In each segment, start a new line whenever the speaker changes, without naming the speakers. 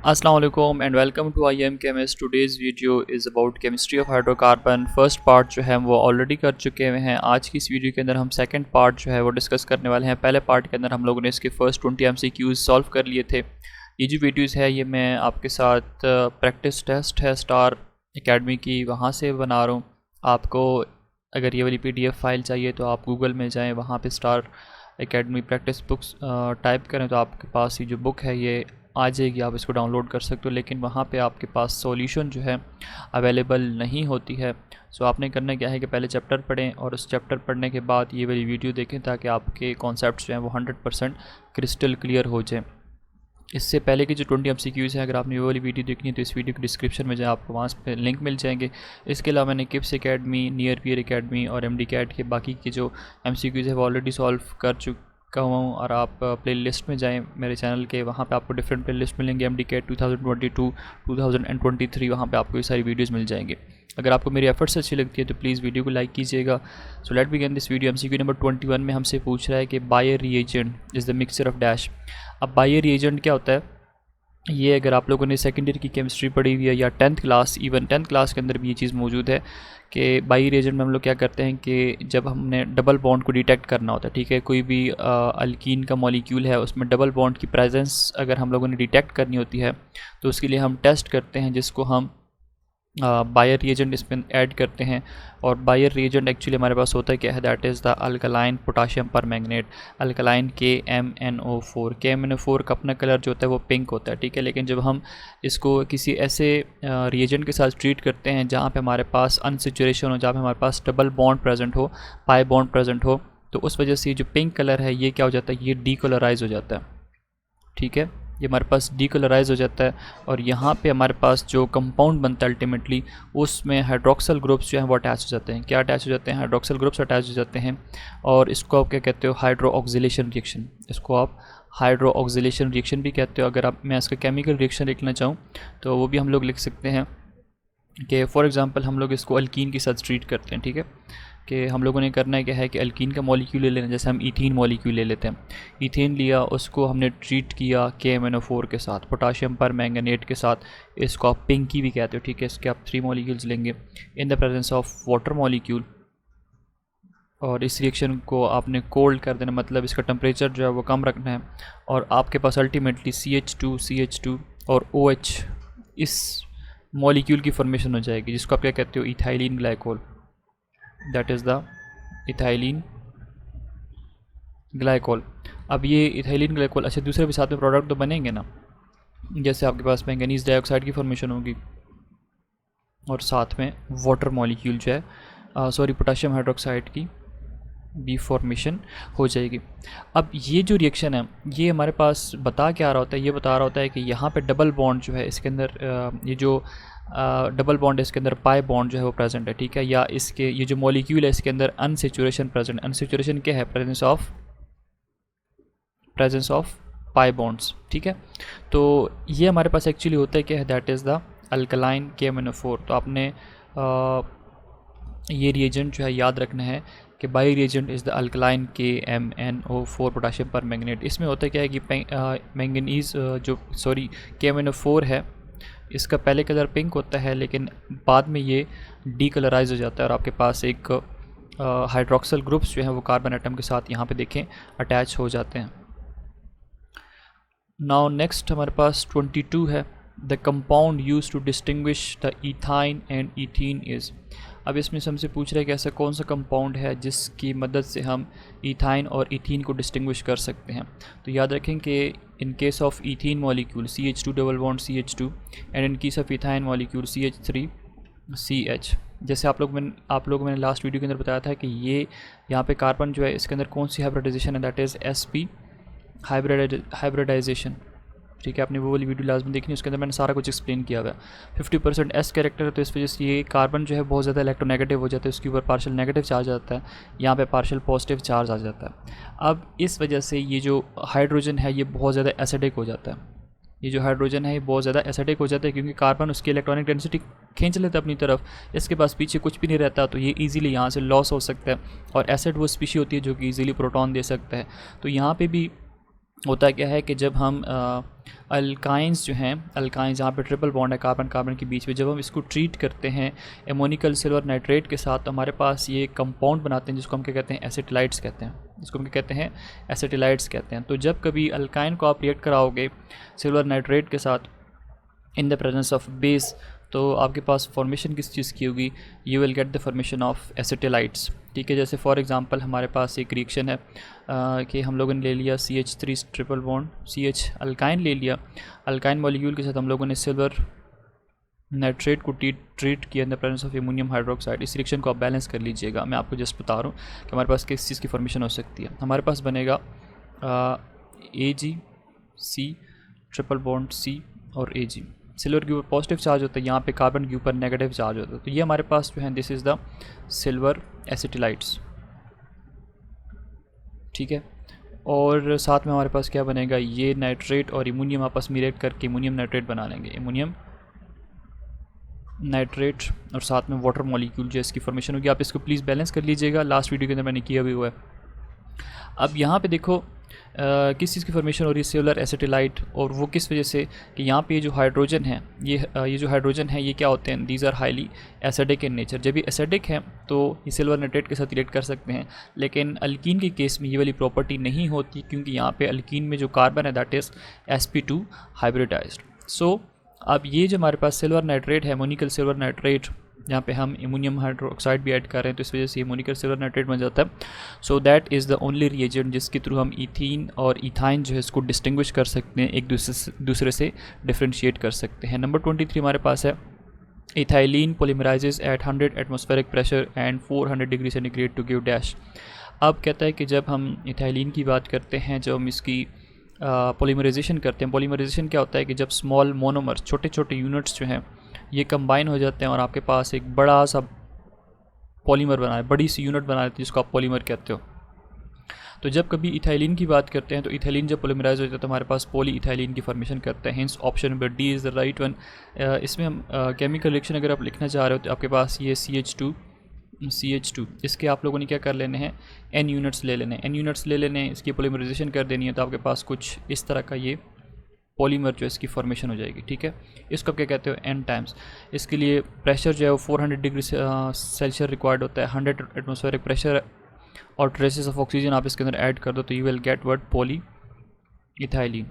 Assalamualaikum and welcome to I M Chemist. Today's video is about chemistry of hydrocarbon. First part जो है वो already कर चुके हुए हैं. आज की इस वीडियो के अंदर हम सेकंड पार्ट जो है वो डिस्कस करने वाले हैं. पहले पार्ट के अंदर हम लोगों ने इसके फर्स्ट 20 MCQs सॉल्व कर लिए थे. ये जो वीडियोस है ये मैं आपके साथ प्रैक्टिस टेस्ट है स्टार एकेडमी की, वहाँ से बना रहा हूँ. आपको अगर ये वाली PDF फाइल चाहिए तो आप गूगल में जाएँ, वहाँ पे star academy practice books type करें तो आपके पास ये जो बुक है ये आ जाएगी. आप इसको डाउनलोड कर सकते हो, लेकिन वहाँ पे आपके पास सॉल्यूशन जो है अवेलेबल नहीं होती है. सो आपने करना क्या है कि पहले चैप्टर पढ़ें और उस चैप्टर पढ़ने के बाद ये वाली वीडियो देखें ताकि आपके कॉन्सेप्ट्स जो हैं वो 100% क्रिस्टल क्लियर हो जाए. इससे पहले की जो 20 MCQs हैं, अगर आपने वो वाली वीडियो देखनी है तो इस वीडियो के डिस्क्रिप्शन में जाए, आपको वहाँ पे लिंक मिल जाएंगे. इसके अलावा मैंने KIPS Academy, near peer academy और MDCAT के बाकी के जो MCQs है वो ऑलरेडी सॉल्व कर चुका हूँ. और आप प्ले लिस्ट में जाएँ मेरे चैनल के, वहाँ पे आपको डिफरेंट प्ले लिस्ट मिलेंगे. MDCAT 2022, 2023, वहाँ पे आपको ये सारी वीडियोस मिल जाएंगे. अगर आपको मेरी एफर्ट्स अच्छी लगती है तो प्लीज़ वीडियो को लाइक कीजिएगा. So let begin this video. MCQ number 21 में हमसे पूछ रहा है कि Baeyer reagent is the mixture of dash. अब बायर रिएजेंट क्या होता है, ये अगर आप लोगों ने सेकेंड ईयर की केमिस्ट्री पढ़ी हुई है या 10th class, even 10th class के अंदर भी ये चीज़ मौजूद है कि बाई रिएजेंट में हम लोग क्या करते हैं कि जब हमने डबल बॉन्ड को डिटेक्ट करना होता है, ठीक है, कोई भी अल्कीन का मॉलिक्यूल है उसमें डबल बॉन्ड की प्रेजेंस अगर हम लोगों ने डिटेक्ट करनी होती है तो उसके लिए हम टेस्ट करते हैं जिसको हम बायर रिएजेंट इसमें ऐड करते हैं. और बायर रिएजेंट एक्चुअली हमारे पास होता है क्या है, that is the alkaline potassium permanganate, alkaline KMnO4. KMnO4 का अपना कलर जो होता है वो पिंक होता है, ठीक है. लेकिन जब हम इसको किसी ऐसे रिएजेंट के साथ ट्रीट करते हैं जहाँ पे हमारे पास अनसेचुरेशन हो, जहाँ पे हमारे पास डबल बॉन्ड प्रेजेंट हो, पाई बॉन्ड प्रेजेंट हो, तो उस वजह से ये जो पिंक कलर है ये क्या हो जाता है, ये डीकलराइज हो जाता है, ठीक है. ये हमारे पास डीकलराइज हो जाता है और यहाँ पे हमारे पास जो कंपाउंड बनता है अल्टीमेटली उसमें हाइड्रोक्सल ग्रुप्स जो हैं वो अटैच हो जाते हैं. क्या अटैच हो जाते हैं, हाइड्रोक्सल ग्रुप्स अटैच हो जाते हैं. और इसको आप क्या कहते हो, हाइड्रो ऑक्सीलेशन रिएक्शन. इसको आप हाइड्रो ऑक्सीलेशन रिएक्शन भी कहते हो. अगर आप मैं इसका केमिकल रिएक्शन लिखना चाहूँ तो वो भी हम लोग लिख सकते हैं कि फॉर एग्ज़ाम्पल हम लोग इसको अल्कीन के साथ ट्रीट करते हैं, ठीक है, कि हम लोगों ने करना है क्या है कि अल्कीन का मॉलिक्यूल ले लेना. जैसे हम इथीन मॉलिक्यूल ले लेते हैं, इथेन लिया, उसको हमने ट्रीट किया KMnO4 के साथ, पोटाशियम परमैंगनेट के साथ. इसको आप पिंकी भी कहते हो, ठीक है. इसके आप 3 मॉलिक्यूल्स लेंगे इन the presence of water molecule और इस रिएक्शन को आपने कोल्ड कर देना, मतलब इसका टेम्परेचर जो है वो कम रखना है. और आपके पास अल्टीमेटली CH2 और OH इस मॉलिक्यूल की फॉर्मेशन हो जाएगी जिसको आप क्या कहते हो, ethylene glycol. That is the ethylene glycol. अब ये इथाइलिन ग्लाइकोल, अच्छा दूसरे भी साथ में प्रोडक्ट तो बनेंगे ना, जैसे आपके पास मैंगनीज डाइऑक्साइड की फॉर्मेशन होगी और साथ में वाटर मॉलिक्यूल जो है पोटाशियम हाइड्रोक्साइड की भी फॉर्मेशन हो जाएगी. अब ये जो रिएक्शन है ये हमारे पास बता क्या रहा होता है, ये बता रहा होता है कि यहाँ पे डबल बॉन्ड जो है इसके अंदर ये जो डबल बॉन्ड है इसके अंदर पाई बॉन्ड जो है वो प्रेजेंट है, ठीक है. या इसके ये जो मॉलिक्यूल है इसके अंदर अनसेचुरेशन प्रेजेंट. अनसेचुरेशन क्या है, प्रेजेंस ऑफ पाई बॉन्ड्स, ठीक है. तो ये हमारे पास एक्चुअली होता है क्या है, that is the alkaline KMnO4. तो आपने ये रिएजेंट जो है याद रखना है कि by reagent is the alkaline KMnO4 potassium permanganate. इसमें होता है क्या है कि मैंगनीज़ KMnO4 है, इसका पहले कलर पिंक होता है लेकिन बाद में ये डीकलराइज हो जाता है और आपके पास एक हाइड्रोक्सल ग्रुप्स जो हैं वो कार्बन एटम के साथ यहाँ पे देखें अटैच हो जाते हैं. नाउ नेक्स्ट हमारे पास 22 है, the compound use to distinguish the ethyne and ethene is. अब इसमें से हमसे पूछ रहा है कि ऐसा कौन सा कंपाउंड है जिसकी मदद से हम इथाइन और इथीन को डिस्टिंग्विश कर सकते हैं. तो याद रखें कि इन case of ethene molecule CH2 double bond CH2 and in case of ethyne molecule CH3CH. जैसे आप लोग मैंने लास्ट वीडियो के अंदर बताया था कि ये यहाँ पे कार्बन जो है इसके अंदर कौन सी हाइब्रिडाइजेशन है, दैट इज़ SP हाइब्रिडाइजेशन, ठीक है. आपने वो वाली वीडियो लाजमी देखनी, उसके अंदर मैंने सारा कुछ एक्सप्लेन किया हुआ है. 50% S कैरेक्टर है तो इस वजह से ये कार्बन जो है बहुत ज़्यादा इलेक्ट्रोनेगेटिव हो जाता है, उसके ऊपर पार्शियल नेगेटिव चार्ज आता है, यहाँ पे पार्शियल पॉजिटिव चार्ज आ जाता है. अब इस वजह से ये जो हाइड्रोजन है ये बहुत ज़्यादा एसिडिक हो जाता है. ये जो हाइड्रोजन है ये बहुत ज़्यादा एसिडिक हो जाता है क्योंकि कार्बन उसकी इलेक्ट्रॉनिक डेंसिटी खींच लेता है अपनी तरफ, इसके पास पीछे कुछ भी नहीं रहता, तो ये इजीली यहाँ से लॉस हो सकता है. और एसिड वो स्पीशी होती है जो कि इजीली प्रोटॉन दे सकता है. तो यहाँ पे भी होता क्या है कि जब हम अल्काइंस जो हैं, अल्काइंस जहाँ पे ट्रिपल बॉन्ड है कार्बन कार्बन के बीच में, जब हम इसको ट्रीट करते हैं एमोनिकल सिल्वर नाइट्रेट के साथ, तो हमारे पास ये कंपाउंड बनाते हैं जिसको हम क्या कहते हैं, एसिटिलाइट्स कहते हैं, जिसको हम क्या कहते हैं, एसिटिलाइट्स कहते हैं। तो जब कभी अल्काइन को आप रिएक्ट कराओगे सिल्वर नाइट्रेट के साथ in the presence of base, तो आपके पास फॉर्मेशन किस चीज़ की होगी, you will get the formation of acetylides. ठीक है, जैसे फॉर एग्जांपल हमारे पास एक रिएक्शन है कि हम लोगों ने ले लिया CH3 triple bond CH alkyne ले लिया, अल्काइन मॉलिक्यूल के साथ हम लोगों ने सिल्वर नाइट्रेट को ट्रीट किया इन the presence of ammonium hydroxide. इस रिएक्शन को आप बैलेंस कर लीजिएगा, मैं आपको जस्ट बता रहा हूँ कि हमारे पास किस चीज़ की फॉर्मेशन हो सकती है। हमारे पास बनेगा AgC ट्रिपल बॉन्ड C और Ag। सिल्वर के ऊपर पॉजिटिव चार्ज होता है, यहाँ पे कार्बन के ऊपर नेगेटिव चार्ज होता है। तो ये हमारे पास जो है दिस इज़ द सिल्वर एसिटिलाइट्स। ठीक है, और साथ में हमारे पास क्या बनेगा, ये नाइट्रेट और इमोनियम आपस में रिएक्ट करके इमोनियम नाइट्रेट बना लेंगे, इमोनियम नाइट्रेट, और साथ में वाटर मॉलिक्यूल जो इसकी फॉर्मेशन होगी। आप इसको प्लीज़ बैलेंस कर लीजिएगा, लास्ट वीडियो के अंदर मैंने किया भी हुआ है। अब यहाँ पे देखो किस चीज़ की फॉर्मेशन हो रही है, सिल्वर एसिटिलाइट, और वो किस वजह से कि यहाँ पे जो हाइड्रोजन है, ये जो हाइड्रोजन है ये क्या होते हैं, these are highly acidic in nature. जब ये एसिडिक हैं तो ये सिल्वर नाइट्रेट के साथ रिएक्ट कर सकते हैं, लेकिन अल्कीन के केस में ये वाली प्रॉपर्टी नहीं होती, क्योंकि यहाँ पे अल्कीन में जो कार्बन है दैट इज़ sp2 हाइब्रिडाइज्ड। सो अब ये जो हमारे पास सिल्वर नाइट्रेट है, एमोनिकल सिल्वर नाइट्रेट, यहाँ पे हम एमोनियम हाइड्रोक्साइड भी ऐड कर रहे हैं, तो इस वजह से एमोनिकल सिल्वर नाइट्रेट बन जाता है। So that is the only reagent जिसके थ्रू हम इथीन और इथाइन जो है इसको डिस्टिंग्विश कर सकते हैं, एक दूसरे से डिफ्रेंशिएट कर सकते हैं। नंबर 23 हमारे पास है ethylene polymerises at 100 atmospheric pressure and 400 degree centigrade to give dash. अब कहता है कि जब हम इथाइलिन की बात करते हैं, जब हम इसकी पोलीमराइजेशन करते हैं, पोलीमराइजेशन क्या होता है कि जब स्मॉल मोनोमर, छोटे छोटे यूनिट्स जो हैं ये कंबाइन हो जाते हैं और आपके पास एक बड़ा सा पॉलीमर बना है, बड़ी सी यूनिट बना लेती है जिसको आप पॉलीमर कहते हो। तो जब कभी इथाइलिन की बात करते हैं तो इथाइलिन जब पोलीमराइज हो जाता है तो हमारे पास पॉली इथाइलिन की फॉर्मेशन करते हैं, hints option number D is the right one. इसमें हम केमिकल रिएक्शन अगर आप लिखना चाह रहे हो तो आपके पास ये CH2, इसके आप लोगों ने क्या कर लेने हैं, n यूनिट्स ले लेने हैं, n यूनिट्स ले लेने हैं, इसकी पोलीमराइजेशन कर देनी है, तो आपके पास कुछ इस तरह का ये पॉलीमर जो इसकी फॉर्मेशन हो जाएगी। ठीक है, इसको आप क्या कहते हो, n टाइम्स। इसके लिए प्रेशर जो है वो 400 डिग्री सेल्सियस रिक्वायर्ड होता है, 100 एटमॉस्फेरिक प्रेशर और ट्रेसेस ऑफ ऑक्सीजन आप इसके अंदर ऐड कर दो तो you will gate word poly ethylene,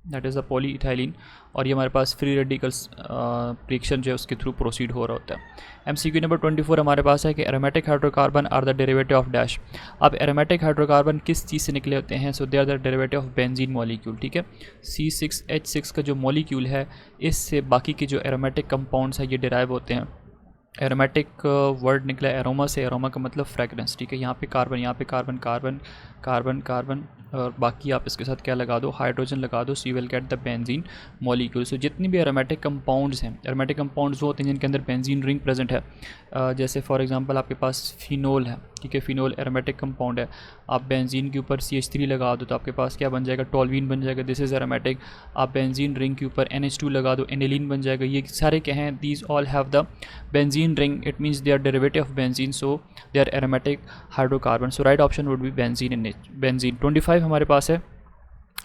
that is the poly ethylene. और ये हमारे पास फ्री रेडिकल्स रिएक्शन जो है उसके थ्रू प्रोसीड हो रहा होता है। MCQ नंबर 24 हमारे पास है कि aromatic hydrocarbon are the derivative of dash. अब एरोमेटिक हाइड्रोकार्बन किस चीज़ से निकले होते हैं, so they are the derivative of benzene molecule. ठीक है, C6H6 का जो मॉलिक्यूल है इससे बाकी के जो एरोमेटिक कंपाउंड्स हैं ये डिराइव होते हैं। एरोमेटिक वर्ड निकला है एरोमा से, एरोमा का मतलब फ्रेगरेंस। ठीक है, यहाँ पे कार्बन, यहाँ पे कार्बन कार्बन कार्बन कार्बन और बाकी आप इसके साथ क्या लगा दो, हाइड्रोजन लगा दो, so you will get the benzene molecule. So जितनी भी एरोमेटिक कंपाउंड्स हैं, एरोमेटिक कंपाउंड्स वो होते हैं जिनके अंदर बेंजीन रिंग प्रेजेंट है, जैसे फॉर एग्जांपल आपके पास फिनोल है। ठीक है, फिनोल एरोमेटिक कंपाउंड है, आप बेंजीन के ऊपर CH3 लगा दो तो आपके पास क्या बन जाएगा, टोल्वीन बन जाएगा, दिस इज़ एरोमेटिक। आप बेंजीन रिंग के ऊपर NH2 लगा दो, एनिलीन बन जाएगा। ये सारे क्या हैं, these all have the benzene ring, it means they are derivative of benzene, so they are aromatic hydrocarbon. So right option would be benzene in benzene. 25 हमारे पास है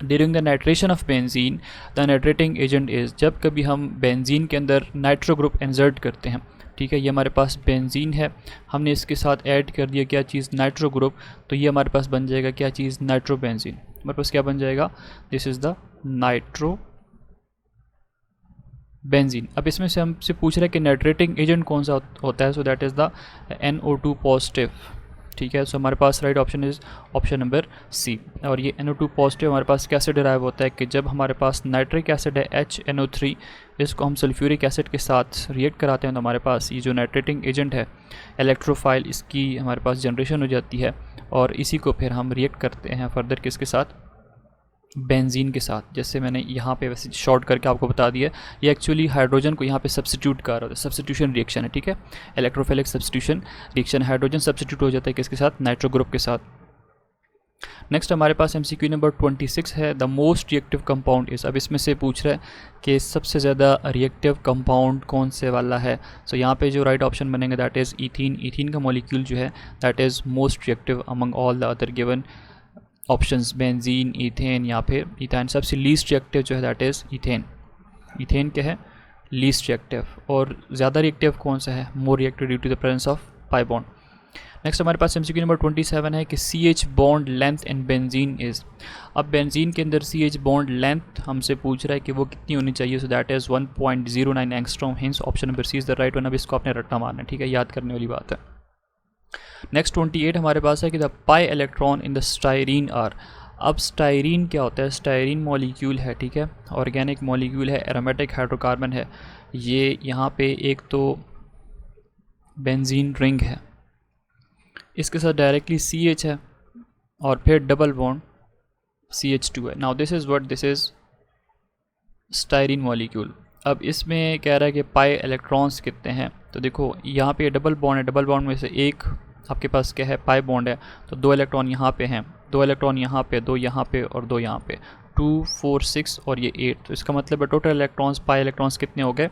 during the nitration of benzene the nitrating agent is. जब कभी हम benzene के अंदर nitro group insert करते हैं, ठीक है, ये हमारे पास बेंजीन है, हमने इसके साथ ऐड कर दिया क्या चीज़, नाइट्रो ग्रुप, तो ये हमारे पास बन जाएगा क्या चीज़, नाइट्रो बेंजीन। हमारे पास क्या बन जाएगा, this is the nitro benzene. अब इसमें से हमसे पूछ रहा है कि नाइट्रेटिंग एजेंट कौन सा होता है, so that is the NO2 positive. ठीक है, सो हमारे पास right option is option number C। और ये NO2 पॉजिटिव हमारे पास कैसे डिराइव होता है कि जब हमारे पास नाइट्रिक एसिड है HNO3, इसको हम सल्फ्यूरिक एसिड के साथ रिएक्ट कराते हैं तो हमारे पास ये जो नाइट्रेटिंग एजेंट है इलेक्ट्रोफाइल, इसकी हमारे पास जनरेशन हो जाती है और इसी को फिर हम रिएक्ट करते हैं फर्दर किसके साथ, बेंजीन के साथ। जैसे मैंने यहाँ पे वैसे शॉर्ट करके आपको बता दिया, ये एक्चुअली हाइड्रोजन को यहाँ पे सब्स्टिट्यूट कर रहा है, सब्स्टिट्यूशन रिएक्शन है। ठीक है, electrophilic substitution reaction, hydrogen substitute हो जाता है किसके साथ, नाइट्रो ग्रुप के साथ। नेक्स्ट हमारे पास MCQ नंबर 26 है the most reactive compound is. अब इसमें से पूछ रहा है कि सबसे ज़्यादा रिएक्टिव कंपाउंड कौन से वाला है, सो यहाँ पे जो राइट ऑप्शन बनेंगे दैट इज़ ईथीन। ईथीन का मॉलिक्यूल जो है that is most reactive among all the other given options benzene, ethane या फिर इथाइन। सबसे लीस्ट रिएक्टिव जो है दैट इज़ इथेन। इथेन क्या है? Least reactive. और ज़्यादा रिएक्टिव कौन सा है? More reactive due to the presence of pi bond. Next हमारे पास MCQ नंबर 27 है कि CH bond length in benzene is. अब बेंजीन के अंदर CH बॉन्ड लेंथ हमसे पूछ रहा है कि वो कितनी होनी चाहिए, so that is 1.09 angstrom. Hence option number C is the right one. अब इसको आपने रट्टा मारना है, ठीक है, याद करने वाली बात है। नेक्स्ट 28 हमारे पास है कि the pi electron in the styrene are. अब स्टायरीन क्या होता है? स्टायरीन मॉलिक्यूल है, ठीक है, ऑर्गेनिक मॉलिक्यूल है, एरोमेटिक हाइड्रोकार्बन है। ये यहाँ पे एक तो बेंजीन रिंग है, इसके साथ डायरेक्टली CH है और फिर डबल बॉन्ड CH2 है। Now this is what this is styrene molecule. अब इसमें कह रहा है कि पाई इलेक्ट्रॉन्स कितने हैं, तो देखो यहाँ पे डबल बॉन्ड है, डबल बॉन्ड में से एक आपके पास क्या है? पाई बॉन्ड है, तो 2 इलेक्ट्रॉन यहाँ पे हैं, 2 इलेक्ट्रॉन यहाँ पे, 2 यहाँ पे और 2 यहाँ पे, 2 4 6 और ये 8। तो इसका मतलब है टोटल इलेक्ट्रॉन्स, पाई इलेक्ट्रॉन्स कितने हो गए?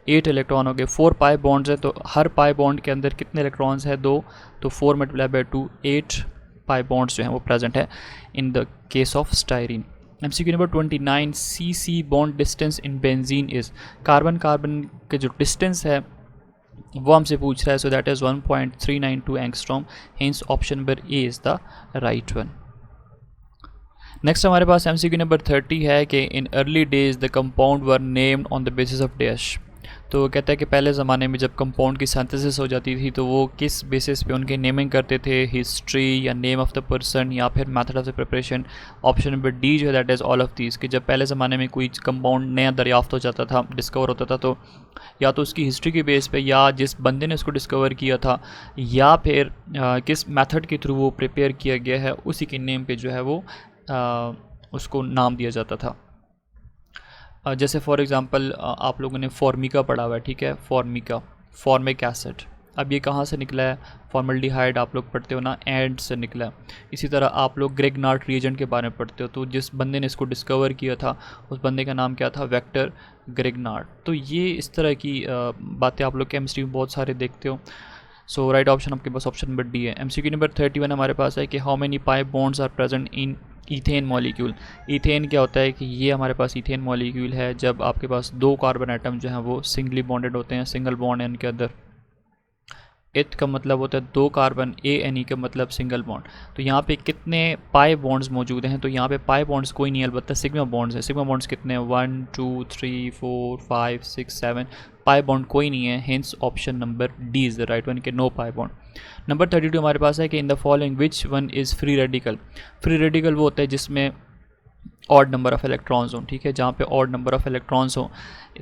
8 इलेक्ट्रॉन हो गए। 4 पाई बॉन्ड्स हैं, तो हर पाई बॉन्ड के अंदर कितने इलेक्ट्रॉन्स हैं? 2, तो 4 मल्टीप्लाई बाई 2, 8 पाई बॉन्ड्स जो हैं वो प्रेजेंट है in the case of styrene. MCQ number 29, CC bond distance in benzene is. Carbon carbon के जो डिस्टेंस है वो हमसे पूछ रहा है, so that is 1.392 angstrom. Hence option number A is the right one. Next हमारे पास MCQ नंबर 30 है कि in early days the compound were named on the basis of dash. तो कहता है कि पहले ज़माने में जब कंपाउंड की सिंथेसिस हो जाती थी तो वो किस बेसिस पे उनके नेमिंग करते थे? हिस्ट्री या नेम ऑफ द पर्सन या फिर method of the preparation. Option number D जो है that is all of these. कि जब पहले ज़माने में कोई कंपाउंड नया दरियाफ्त हो जाता था, डिस्कवर होता था, तो या तो उसकी हिस्ट्री के बेस पे या जिस बंदे ने उसको डिस्कवर किया था या फिर किस मेथड के थ्रू वो प्रिपेयर किया गया है उसी के नेम पे जो है वो उसको नाम दिया जाता था। जैसे फॉर एग्ज़ाम्पल आप लोगों ने फॉर्मिका पढ़ा हुआ है, ठीक है, फॉर्मिका, फॉर्मिक एसिड। अब ये कहाँ से निकला है? फॉर्मल्डिहाइड आप लोग पढ़ते हो ना, एंड से निकला है। इसी तरह आप लोग ग्रेगनार्ड रिएजेंट के बारे में पढ़ते हो, तो जिस बंदे ने इसको डिस्कवर किया था उस बंदे का नाम क्या था? Vector Grignard. तो ये इस तरह की बातें आप लोग केमिस्ट्री में बहुत सारे देखते हो। सो राइट ऑप्शन आपके पास ऑप्शन नंबर डी है। MCQ नंबर 31 हमारे पास है कि how many pi bonds are present in ethane molecule. Ethane क्या होता है कि ये हमारे पास ईथेन मॉलिक्यूल है जब आपके पास 2 कार्बन एटम जो हैं वो सिंगली बॉन्डेड होते हैं, सिंगल बॉन्ड है इनके अंदर। एथ का मतलब होता है 2 कार्बन, ANE का मतलब सिंगल बॉन्ड। तो यहाँ पे कितने पाई बॉन्ड्स मौजूद हैं? तो यहाँ पे पाई बॉन्ड्स कोई नहीं है, अलबत्ता सिग्मा बॉन्ड्स हैं। सिग्मा बॉन्ड्स कितने हैं? 1 2 3 4 5 6 7। पाई बॉन्ड कोई नहीं है, hints option number D is the right one के नो पाई बॉन्ड। नंबर 32 हमारे पास है कि in the following which one is free radical. Free radical वो होता है जिसमें ऑड नंबर ऑफ़ इलेक्ट्रॉन्स हों, ठीक है, जहाँ पे ऑड नंबर ऑफ़ इलेक्ट्रॉन्स हों।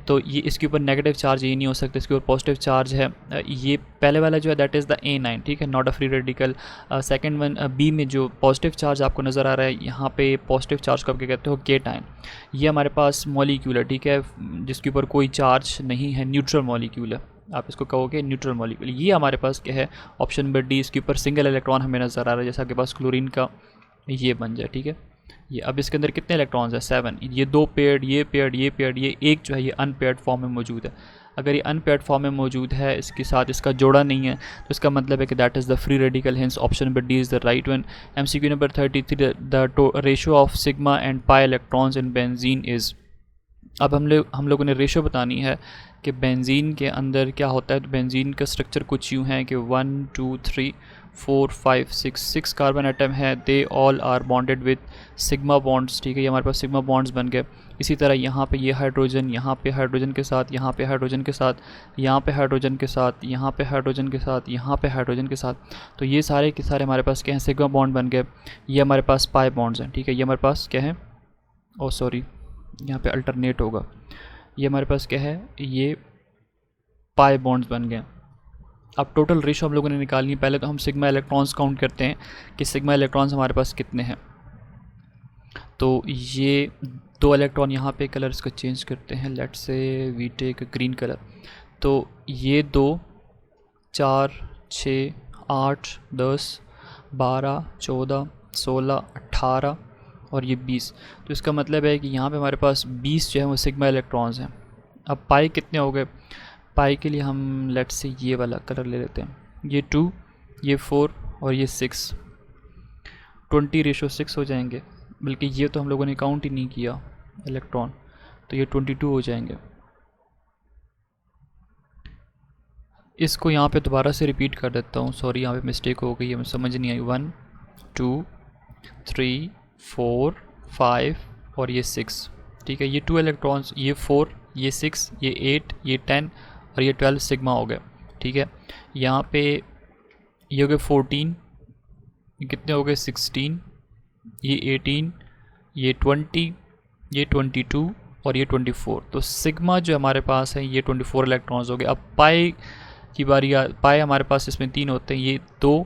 तो ये इसके ऊपर नेगेटिव चार्ज ये नहीं हो सकता, इसके ऊपर पॉजिटिव चार्ज है। ये पहले वाला जो है दैट इज़ द A9, ठीक है, not a free radical. Second one B में जो पॉजिटिव चार्ज आपको नज़र आ रहा है, यहाँ पे पॉजिटिव चार्ज को आप क्या कहते हो? केटाइन। ये हमारे पास मॉलिक्यूल है, ठीक है, जिसके ऊपर कोई चार्ज नहीं है, न्यूट्रल मॉलिक्यूल है, आप इसको कहोगे न्यूट्रल मॉलिक्यूल। ये हमारे पास क्या है? ऑप्शन नंबर डी, इसके ऊपर सिंगल इलेक्ट्रॉन हमें नज़र आ रहा है, जैसे आपके पास क्लोरीन का ये बन जाए, ठीक है। ये अब इसके अंदर कितने इलेक्ट्रॉन्स हैं? 7। ये 2 पेयर्ड, ये पेयर्ड, ये पेयर्ड, ये एक जो है ये अनपेयर्ड फॉर्म में मौजूद है। अगर ये अनपेयर्ड फॉर्म में मौजूद है, इसके साथ इसका जोड़ा नहीं है, तो इसका मतलब है कि that is the free radical. Hints option number D is the right one. MCQ number 33, the ratio of sigma and pi electrons in benzene is. अब हम लोगों ने रेशो बतानी है कि बेंजीन के अंदर क्या होता है। तो बेंजीन का स्ट्रक्चर कुछ यूँ है कि 1 2 3 4 5 6 कार्बन एटम है, they all are bonded with sigma bonds, ठीक है, ये हमारे पास सिग्मा बॉन्ड्स बन गए। इसी तरह यहाँ पे ये हाइड्रोजन, यहाँ पे हाइड्रोजन के साथ, यहाँ पे हाइड्रोजन के साथ, यहाँ पे हाइड्रोजन के साथ, यहाँ पे हाइड्रोजन के साथ, यहाँ पे हाइड्रोजन के साथ। तो ये सारे के सारे हमारे पास क्या हैं? सिग्मा बॉन्ड बन गए। ये हमारे पास पाई बॉन्ड्स हैं, ठीक है, ये हमारे पास क्या है? ओ सॉरी, यहाँ पे अल्टरनेट होगा। ये हमारे पास क्या है? ये पाई बॉन्ड्स बन गए। अब टोटल रेशो हम लोगों ने निकालनी है। पहले तो हम सिग्मा इलेक्ट्रॉन्स काउंट करते हैं कि सिग्मा इलेक्ट्रॉन्स हमारे पास कितने हैं। तो ये 2 इलेक्ट्रॉन यहाँ पे, कलर इसका चेंज करते हैं, let's say we take green colour. तो ये 2 4 6 8 10 12 14 16 18 और ये 20। तो इसका मतलब है कि यहाँ पे हमारे पास 20 जो है वो सिग्मा इलेक्ट्रॉन्स हैं। अब पाई कितने हो गए? पाई के लिए हम लेट्स से ये वाला कलर ले लेते हैं, ये 2, ये 4 और ये 6। 20:6 हो जाएंगे, बल्कि ये तो हम लोगों ने काउंट ही नहीं किया इलेक्ट्रॉन, तो ये 22 हो जाएंगे। इसको यहाँ पे दोबारा से रिपीट कर देता हूँ, सॉरी यहाँ पे मिस्टेक हो गई है, मुझे समझ नहीं आई। 1 2 3 4 5 और ये 6, ठीक है। ये 2 इलेक्ट्रॉन्स, ये 4, ये 6, ये 8, ये 10 और ये 12 सिग्मा हो गए, ठीक है। यहाँ पे ये हो गए 14, ये कितने हो गए 16, ये 18, ये 20, ये 22 और ये 24। तो सिग्मा जो हमारे पास है ये 24 इलेक्ट्रॉन्स हो गए। अब पाई की बारी, पाई हमारे पास इसमें 3 होते हैं, ये 2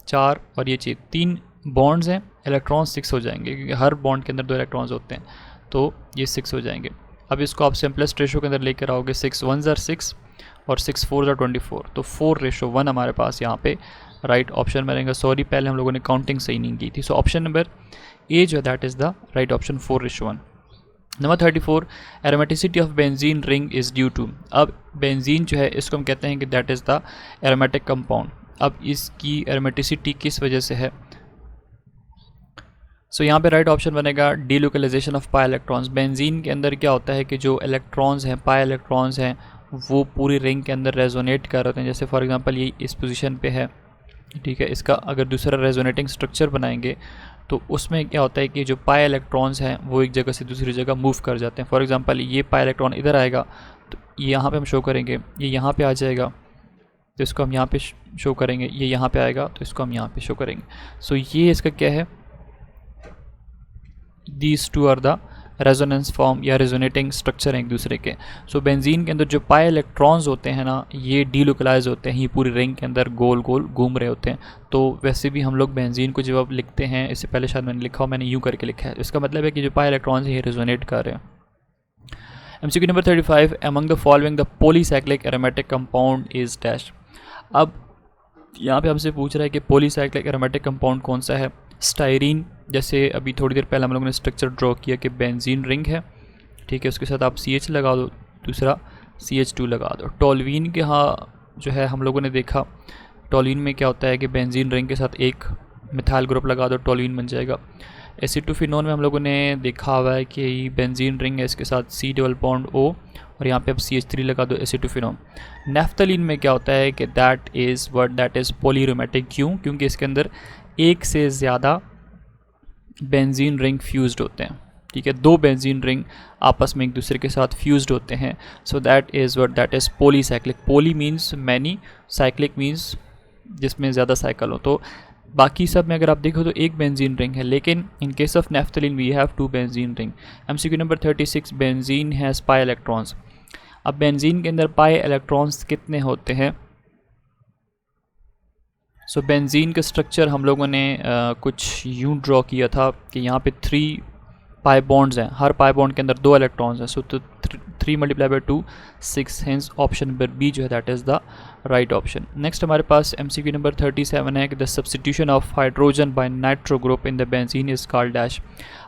4 और ये 6, 3 बॉन्ड्स हैं, इलेक्ट्रॉन्स 6 हो जाएंगे क्योंकि हर बॉन्ड के अंदर 2 इलेक्ट्रॉन्स होते हैं, तो ये 6 हो जाएंगे। अब इसको आप सिंपलेस्ट रेशो के अंदर लेकर आओगे, 6 1 ज़र 6 और 6 4 ज़र 24, तो 4:1 हमारे पास यहाँ पे राइट ऑप्शन बनेगा। सॉरी पहले हम लोगों ने काउंटिंग सही नहीं की थी। सो ऑप्शन नंबर ए जो है that is the right option, 4:1। Number 34, aromaticity of benzene ring is due to. अब बेंजीन जो है इसको हम कहते हैं कि that is the aromatic compound. अब इसकी एरोमेटिसिटी किस वजह से है? सो यहाँ पे राइट ऑप्शन बनेगा delocalisation of pi electrons. Benzene के अंदर क्या होता है कि जो इलेक्ट्रॉन्स हैं, पाई इलेक्ट्रॉन्स हैं, वो पूरी रिंग के अंदर रेजोनेट कर रहे हैं। जैसे फॉर एग्जांपल ये इस पोजीशन पे है, ठीक है। इसका अगर दूसरा रेजोनेटिंग स्ट्रक्चर बनाएंगे तो उसमें क्या होता है कि जो पाई इलेक्ट्रॉन्स हैं वो एक जगह से दूसरी जगह मूव कर जाते हैं। फॉर एग्जांपल ये पाई इलेक्ट्रॉन इधर आएगा तो ये यहाँ पे हम शो करेंगे, ये यहाँ पे आ जाएगा तो इसको हम यहाँ पे शो करेंगे, ये यहाँ पे आएगा तो इसको हम यहाँ पे शो करेंगे। सो ये इसका क्या है, these two are the resonance form या रेजोनेटिंग स्ट्रक्चर हैं एक दूसरे के। सो बेंजीन के अंदर जो पाई इलेक्ट्रॉन्स होते हैं ना, ये डीलोकलाइज होते हैं, ये पूरी रिंग के अंदर गोल गोल घूम रहे होते हैं। तो वैसे भी हम लोग बेंजीन को जब आप लिखते हैं, इससे पहले शायद मैंने लिखा हो, मैंने यूँ करके लिखा है, इसका मतलब है कि जो पाई इलेक्ट्रॉन्स हैं ये रेजोनेट कर रहे हैं। MCQ number 35, among the following the polycyclic aromatic compound is dash. अब यहाँ पे हमसे पूछ रहा है कि पॉलीसाइक्लिक एरोमेटिक कंपाउंड कौन सा है। स्टायरीन, जैसे अभी थोड़ी देर पहले हम लोगों ने स्ट्रक्चर ड्रॉ किया कि बेंजीन रिंग है, ठीक है, उसके साथ आप CH लगा दो, दूसरा CH2 लगा दो। टोलवीन के यहाँ जो है हम लोगों ने देखा, टोलवीन में क्या होता है कि बेंजीन रिंग के साथ एक मिथाइल ग्रुप लगा दो, टोलवीन बन जाएगा। एसिटोफिनोन में हम लोगों ने देखा हुआ है कि बेंजीन रिंग है, इसके साथ C डबल बॉन्ड O और यहाँ पे आप CH3 लगा दो, एसिटोफिनोन। नैफ्थलीन में क्या होता है कि दैट इज़ पॉलीरोमेटिक। क्यों? क्योंकि इसके अंदर एक से ज़्यादा बेंजीन रिंग फ्यूज्ड होते हैं, ठीक है, 2 बेंजीन रिंग आपस में एक दूसरे के साथ फ्यूज्ड होते हैं। सो that is polycyclic. Poly means many, cyclic means जिसमें ज़्यादा साइकिल हो। तो बाकी सब में अगर आप देखो तो एक बेंजीन रिंग है, लेकिन in case of naphthalene we have 2 benzene ring. MCQ number 36, benzene has pi electrons. अब बेंजीन के अंदर पाई इलेक्ट्रॉन्स कितने होते हैं? सो बेंजीन का स्ट्रक्चर हम लोगों ने कुछ यूँ ड्रॉ किया था कि यहाँ पे 3 पाई बॉन्ड्स हैं, हर पाई बॉन्ड के अंदर 2 इलेक्ट्रॉन्स हैं। सो तो 3 × 2 6, हेंस ऑप्शन नंबर बी जो है that is the right option. Next हमारे पास MCQ नंबर 37 है कि the substitution of hydrogen bye nitro group in the benzene is called dash.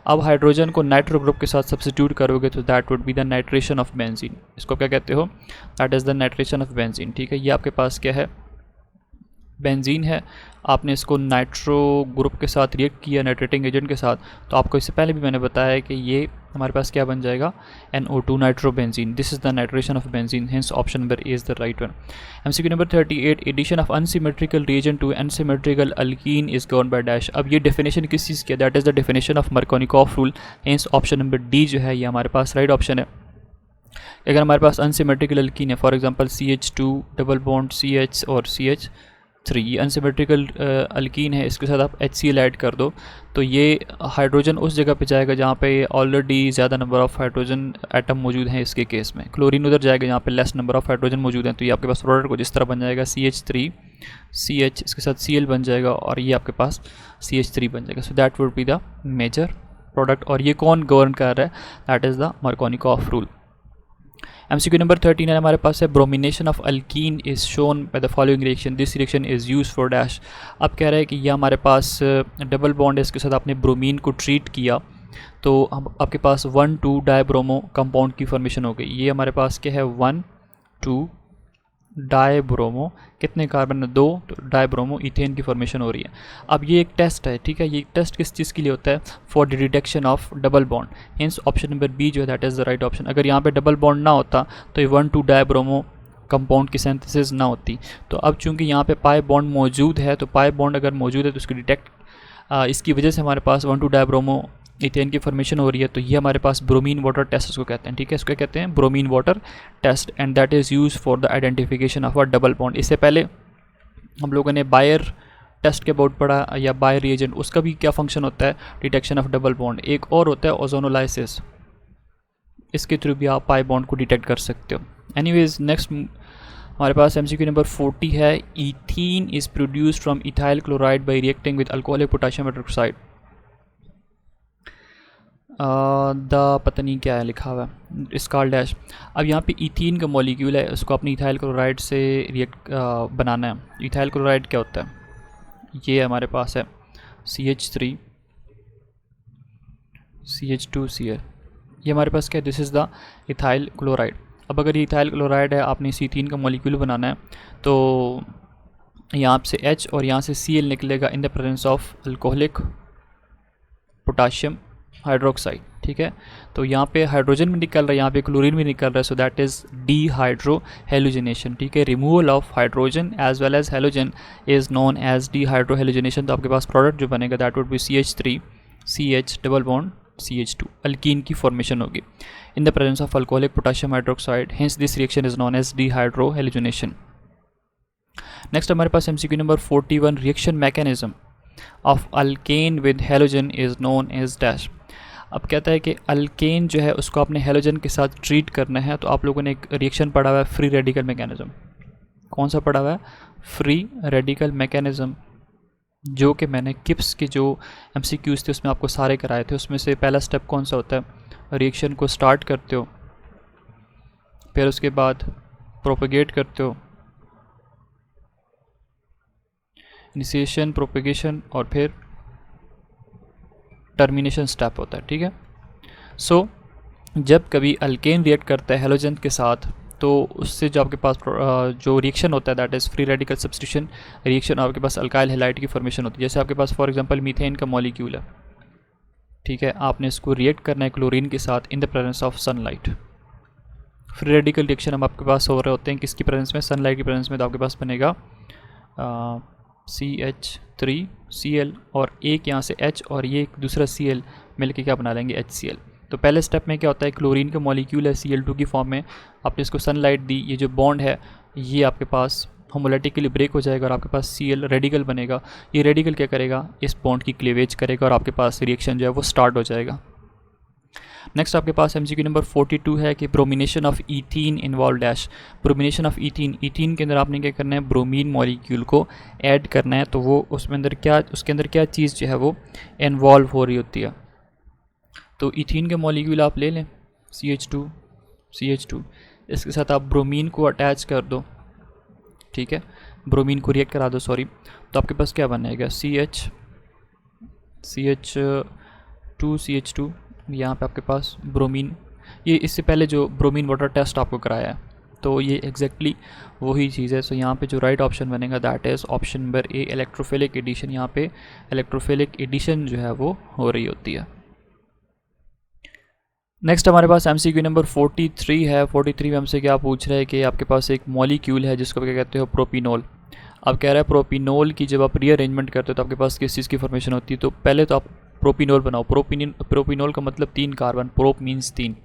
अब हाइड्रोजन को नाइट्रो ग्रुप के साथ सब्स्टिट्यूट करोगे तो that would be the nitration of benzene. इसको क्या कहते हो? That is the nitration of benzene, ठीक है। ये आपके पास क्या है, बेंजीन है, आपने इसको नाइट्रो ग्रुप के साथ रिएक्ट किया, नाइट्रेटिंग एजेंट के साथ, तो आपको इससे पहले भी मैंने बताया कि ये हमारे पास क्या बन जाएगा, NO2 nitro benzene. This is the nitration of benzene, hence option number A is the right one. MCQ number 38, addition of unsymmetrical reagent to unsymmetrical alkene is govern by dash. अब ये डेफिनेशन किस चीज़ की है? That is the definition of Markovnikov rule, hence option number D जो है ये हमारे पास राइट ऑप्शन है। अगर हमारे पास अनसिमेट्रिकल अल्कीन है, for example CH2 double bond CH और CH3, ये अनसिमेट्रिकल अल्कीन है, इसके साथ आप HCl ऐड कर दो तो ये हाइड्रोजन उस जगह पे जाएगा जहाँ पे ऑलरेडी ज़्यादा नंबर ऑफ़ हाइड्रोजन एटम मौजूद हैं। इसके केस में क्लोरीन उधर जाएगा जहाँ पे लेस नंबर ऑफ़ हाइड्रोजन मौजूद हैं। तो ये आपके पास प्रोडक्ट को जिस तरह बन जाएगा CH3 CH, इसके साथ Cl बन जाएगा और ये आपके पास CH3 बन जाएगा। So that would be the major product. और ये कौन गवर्न कर रहा है? That is the Markovnikov rule. MCQ number 39 हमारे पास है, bromination of alkene is shown by the following reaction, this reaction is use for dash. अब कह रहा है कि ये हमारे पास डबल बॉन्ड है, इसके साथ आपने ब्रोमीन को ट्रीट किया तो हम आपके पास 1,2 डाइब्रोमो कंपाउंड की फॉर्मेशन हो गई। ये हमारे पास क्या है, 1,2 डाईब्रोमो, कितने कार्बन है 2, तो डाईब्रोमो इथेन की फॉर्मेशन हो रही है। अब ये एक टेस्ट है, ठीक है, ये टेस्ट किस चीज़ के लिए होता है? For the detection of double bond. Hence option number B जो है that is the right option. अगर यहाँ पे डबल बॉन्ड ना होता तो ये 1,2 डाईब्रोमो कंपाउंड की सिंथेसिस ना होती। तो अब चूंकि यहाँ पे पाई बॉन्ड मौजूद है, तो पाई बॉन्ड अगर मौजूद है तो उसकी इसकी वजह से हमारे पास 1,2 डाईब्रोमो इथेन की फॉर्मेशन हो रही है। तो ये हमारे पास ब्रोमीन वाटर टेस्ट इसको कहते हैं, ठीक है, इसको कहते हैं bromine water test, and that is use for the identification of a double bond. इससे पहले हम लोगों ने बायर टेस्ट के अबाउट पढ़ा, या बायर रिएजेंट, उसका भी क्या फंक्शन होता है? Detection of double bond. एक और होता है ओजोनोलाइसिस, इसके थ्रू भी आप पाई बॉन्ड को डिटेक्ट कर सकते हो। एनीवेज नेक्स्ट हमारे पास MCQ नंबर 40 है, ethene is produced from ethyl chloride by reacting with alcoholic potassium hydroxide. पता नहीं क्या है लिखा हुआ है, इसका डैश। अब यहाँ पे इथीन का मॉलिक्यूल है, उसको अपनी इथाइल क्लोराइड से रिएक्ट बनाना है। इथाइल क्लोराइड क्या होता है? ये हमारे पास है CH3 CH2Cl, ये हमारे पास क्या है? This is the ethyl chloride. अब अगर ये इथाइल क्लोराइड है, आपने इस इथीन का मॉलिक्यूल बनाना है, तो यहाँ से H और यहाँ से Cl निकलेगा इन the presence of alcoholic potassium hydroxide, ठीक है। तो यहाँ पे हाइड्रोजन भी निकल रहा है, यहाँ पे क्लोरीन भी निकल रहा है, so that is dehydrohalogenation, ठीक है। Removal of hydrogen as well as halogen is known as dehydrohalogenation. तो आपके पास प्रोडक्ट जो बनेगा that would be CH3 CH double bond CH2, alkene की फॉर्मेशन होगी in the presence of alcoholic potassium hydroxide, hence this reaction is known as dehydrohalogenation. Next हमारे पास MCQ number 41, reaction mechanism of alkane with halogen is known as dash. अब कहता है कि alkane जो है उसको अपने हेलोजन के साथ ट्रीट करना है। तो आप लोगों ने एक रिएक्शन पढ़ा हुआ है, फ्री रेडिकल मैकेनिज्म। कौन सा पढ़ा हुआ है? फ्री रेडिकल मैकेनिज्म, जो कि मैंने किप्स के जो MCQs थे उसमें आपको सारे कराए थे। उसमें से पहला स्टेप कौन सा होता है? रिएक्शन को स्टार्ट करते हो, फिर उसके बाद प्रोपेगेट करते हो, इनिशिएशन, प्रोपेगेशन, और फिर टर्मिनेशन स्टेप होता है, ठीक है। सो जब कभी अल्केन रिएक्ट करता है हेलोजन के साथ, तो उससे जो आपके पास जो रिएक्शन होता है that is free radical substitution reaction, आपके पास अल्काइल हैलाइड की फॉर्मेशन होती है। जैसे आपके पास फॉर एग्जांपल मीथेन का मॉलिक्यूल है, ठीक है, आपने इसको रिएक्ट करना है क्लोरीन के साथ in the presence of sunlight. Free radical reaction हम आपके पास हो रहे होते हैं किसकी प्रेजेंस में? सनलाइट की प्रेजेंस में। तो आपके पास बनेगा CH3Cl और एक यहाँ से H और ये एक दूसरा Cl मिलके क्या बना लेंगे? HCl। तो पहले स्टेप में क्या होता है? क्लोरीन का मॉलिक्यूल है Cl2 की फॉर्म में, आपने इसको सनलाइट दी, ये जो बॉन्ड है ये आपके पास होमोलैटिकली ब्रेक हो जाएगा और आपके पास Cl रेडिकल बनेगा। ये रेडिकल क्या करेगा? इस बॉन्ड की क्लीवेज करेगा और आपके पास रिएक्शन जो है वो स्टार्ट हो जाएगा। नेक्स्ट आपके पास MCQ नंबर 42 है कि bromination of ethene involve dash. Bromination of ethene, ethene के अंदर आपने क्या करना है? ब्रोमीन मॉलिक्यूल को ऐड करना है। तो वो उसके अंदर क्या चीज़ जो है वो इन्वॉल्व हो रही होती है? तो ईथीन के मॉलिक्यूल आप ले लें CH2, इसके साथ आप ब्रोमीन को अटैच कर दो, ठीक है, ब्रोमीन को रिएक्ट करा दो, सॉरी। तो आपके पास क्या बनेगा? CH2 यहाँ पे आपके पास ब्रोमीन, ये इससे पहले जो ब्रोमीन वाटर टेस्ट आपको कराया है, तो ये एग्जैक्टली वही चीज़ है। सो यहाँ पे जो राइट ऑप्शन बनेगा that is option number A, electrophilic addition. यहाँ पे इलेक्ट्रोफिलिक एडिशन जो है वो हो रही होती है। नेक्स्ट हमारे पास MCQ नंबर 43 है। 43 में हमसे क्या पूछ रहा है कि आपके पास एक मॉलिक्यूल है जिसको क्या कहते हो? प्रोपिनोल। अब कह रहा है प्रोपिनोल की जब आप रीअरेंजमेंट करते हो तो आपके पास किस चीज़ की फॉर्मेशन होती है? तो पहले तो आप प्रोपिनोल बनाओ। प्रोपिनोल का मतलब 3 कार्बन, प्रोप मीन्स 3,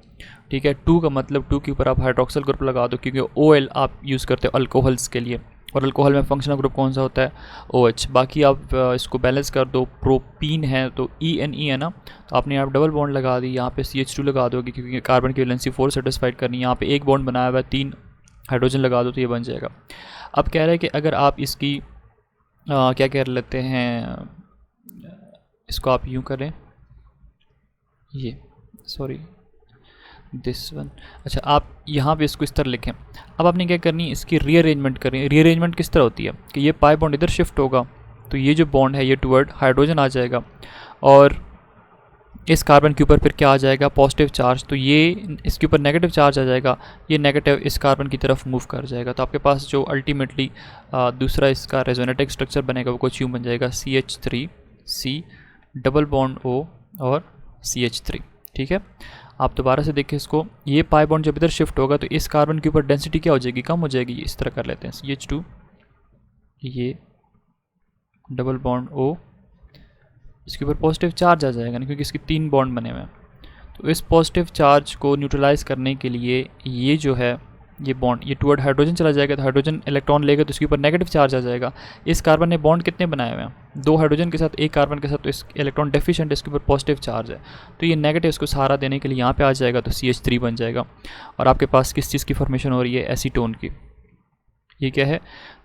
ठीक है। 2 का मतलब 2 के ऊपर आप हाइड्रोक्सिल ग्रुप लगा दो, क्योंकि OL आप यूज़ करते हो अल्कोहल्स के लिए, और अल्कोहल में फंक्शनल ग्रुप कौन सा होता है? OH। बाकी आप इसको बैलेंस कर दो, प्रोपीन है तो ENE है ना, तो आपने यहाँ डबल बॉन्ड लगा दी, यहाँ पे CH2 लगा दोगे क्योंकि कार्बन की वैलेंसी 4 सेटिस्फाइड करनी है। यहाँ पे एक बॉन्ड बनाया हुआ है, 3 हाइड्रोजन लगा दो तो ये बन जाएगा। अब कह रहा है कि अगर आप इसकी क्या कह लेते हैं, इसको आप यूँ करें, ये सॉरी दिस वन, अच्छा आप यहाँ पे इसको इस तरह लिखें। अब आपने क्या करनी है? इसकी रीअरेंजमेंट करें। रीअरेंजमेंट किस तरह होती है कि ये पाई बॉन्ड इधर शिफ्ट होगा, तो ये जो बॉन्ड है ये टुवर्ड हाइड्रोजन आ जाएगा, और इस कार्बन के ऊपर फिर क्या आ जाएगा, पॉजिटिव चार्ज, तो ये इसके ऊपर नेगेटिव चार्ज आ जाएगा, ये नेगेटिव इस कार्बन की तरफ मूव कर जाएगा। तो आपके पास जो अल्टीमेटली दूसरा इसका रेजोनेटिक स्ट्रक्चर बनेगा वो कुछ यूँ बन जाएगा CH3C डबल बॉन्ड O और CH3। ठीक है, आप दोबारा से देखें इसको, ये पाई बॉन्ड जब इधर शिफ्ट होगा तो इस कार्बन के ऊपर डेंसिटी क्या हो जाएगी, कम हो जाएगी। इस तरह कर लेते हैं CH2 ये डबल बॉन्ड O, इसके ऊपर पॉजिटिव चार्ज आ जाएगा ना, क्योंकि इसके 3 बॉन्ड बने हुए हैं। तो इस पॉजिटिव चार्ज को न्यूट्रलाइज करने के लिए ये जो है ये बॉन्ड ये टुवर्ड हाइड्रोजन चला जाएगा, तो हाइड्रोजन इलेक्ट्रॉन लेगा तो इसके ऊपर नेगेटिव चार्ज आ जाएगा। इस कार्बन ने बॉन्ड कितने बनाए हुए हैं, 2 हाइड्रोजन के साथ 1 कार्बन के साथ, तो इस इलेक्ट्रॉन डेफिशिएंट, इसके ऊपर पॉजिटिव चार्ज है, तो ये नेगेटिव इसको सहारा देने के लिए यहाँ पे आ जाएगा, तो CH3 बन जाएगा। और आपके पास किस चीज़ की फॉर्मेशन हो रही है, एसीटोन की। ये क्या है,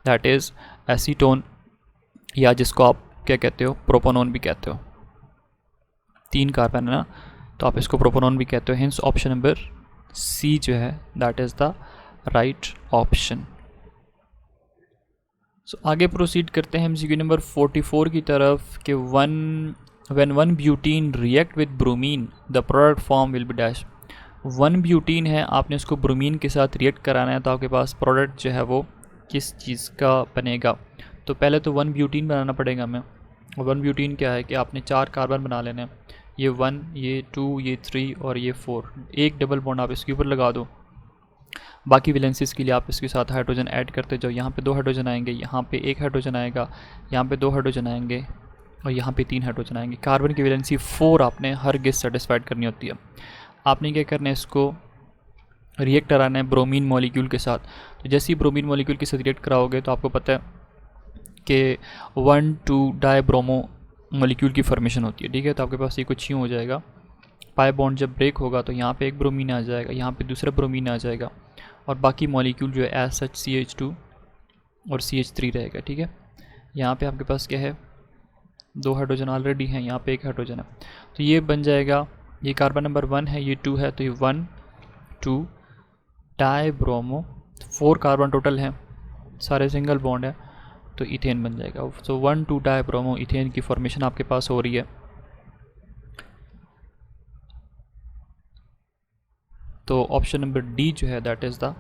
दैट इज़ एसीटोन, या जिसको आप क्या कहते हो, प्रोपोनोन भी कहते हो। 3 कार्बन है ना, तो आप इसको प्रोपोनोन भी कहते हो। हिंस ऑप्शन नंबर C जो है that is the right option. So आगे प्रोसीड करते हैं MCQ नंबर 44 की तरफ कि when 1 butene react with bromine the product form will be dash। 1 butene है, आपने उसको ब्रोमीन के साथ रिएक्ट कराना है, तो आपके पास प्रोडक्ट जो है वो किस चीज़ का बनेगा। तो पहले तो 1 ब्यूटीन बनाना पड़ेगा हमें। 1 ब्यूटीन क्या है कि आपने 4 कार्बन बना लेने हैं, ये 1, ये 2, ये 3 और ये 4। एक डबल बॉन्ड आप इसके ऊपर लगा दो। बाकी वैलेंसीज के लिए आप इसके साथ हाइड्रोजन ऐड करते जाओ। यहाँ पे 2 हाइड्रोजन आएंगे, यहाँ पे 1 हाइड्रोजन आएगा, यहाँ पे 2 हाइड्रोजन आएंगे और यहाँ पे 3 हाइड्रोजन आएंगे। कार्बन की वैलेंसी 4 आपने हर गेस सेटिस्फाइड करनी होती है। आपने क्या करना है, इसको रिएक्ट कराना है ब्रोमीन मॉलिक्यूल के साथ। तो जैसे ही ब्रोमीन मॉलिक्यूल के साथ रिएक्ट कराओगे तो आपको पता है कि 1,2 डाइब्रोमो मॉलिक्यूल की फॉर्मेशन होती है। ठीक है, तो आपके पास ये कुछ यूँ हो जाएगा, पाई बॉन्ड जब ब्रेक होगा तो यहाँ पे एक ब्रोमीन आ जाएगा, यहाँ पे दूसरा ब्रोमीन आ जाएगा और बाकी मॉलिक्यूल जो है एज सच CH2 और CH3 रहेगा। ठीक है, यहाँ पे आपके पास क्या है, 2 हाइड्रोजन ऑलरेडी हैं, यहाँ पे 1 हाइड्रोजन है, तो ये बन जाएगा, ये कार्बन नंबर 1 है, ये 2 है, तो ये 1,2 डाइब्रोमो, 4 कार्बन टोटल हैं, सारे सिंगल बॉन्ड है, तो इथेन बन जाएगा। सो 1,2 डाइब्रोमो इथेन की फॉर्मेशन आपके पास हो रही है। तो ऑप्शन नंबर D जो है that is the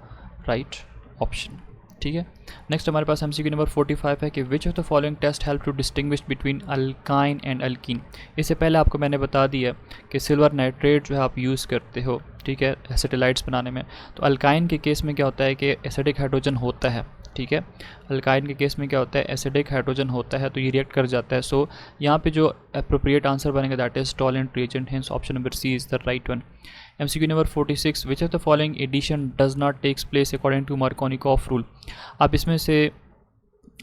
right option. ठीक है, नेक्स्ट हमारे पास MCQ नंबर 45 है कि which of the following test help to distinguish between alkyne and alkene. इससे पहले आपको मैंने बता दिया कि सिल्वर नाइट्रेट जो है आप यूज़ करते हो, ठीक है, एसिटिलाइट्स बनाने में। तो अल्काइन के केस में क्या होता है कि एसिडिक हाइड्रोजन होता है। ठीक है, अल्काइन के केस में क्या होता है, एसिडिक हाइड्रोजन होता है, तो ये रिएक्ट कर जाता है। सो यहाँ पे जो अप्रोप्रिएट आंसर बनेगा that is Tollens reagent, hence option number C is the right one. MCQ number 46, which of the following addition does not takes place according to Markovnikov rule. आप इसमें से